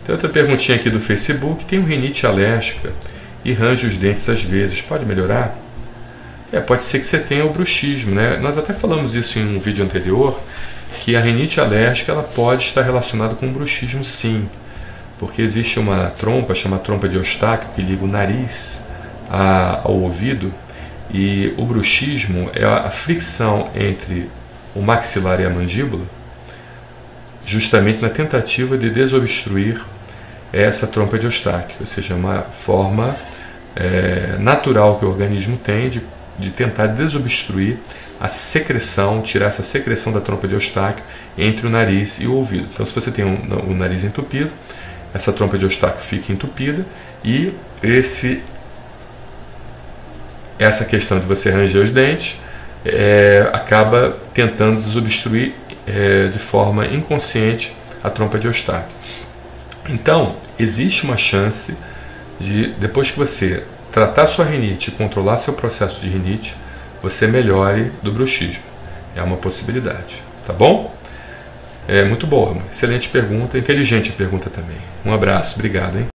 Tem outra perguntinha aqui do Facebook. Tem rinite alérgica e range os dentes às vezes. Pode melhorar? Pode ser que você tenha o bruxismo, né? Nós até falamos isso em um vídeo anterior, que a rinite alérgica ela pode estar relacionada com o bruxismo, sim. Porque existe uma trompa, chama trompa de Eustáquio, que liga o nariz ao ouvido, e o bruxismo é a fricção entre o maxilar e a mandíbula, justamente na tentativa de desobstruir essa trompa de Eustáquio, ou seja, uma forma natural que o organismo tem de tentar desobstruir a secreção, tirar essa secreção da trompa de Eustáquio entre o nariz e o ouvido. Então, se você tem o nariz entupido, essa trompa de Eustáquio fica entupida e essa questão de você ranger os dentes acaba tentando desobstruir de forma inconsciente a trompa de Eustáquio. Então, existe uma chance de, depois que você tratar sua rinite e controlar seu processo de rinite, você melhore do bruxismo. É uma possibilidade, tá bom? Muito boa, excelente pergunta, inteligente a pergunta também. Um abraço, obrigado, hein?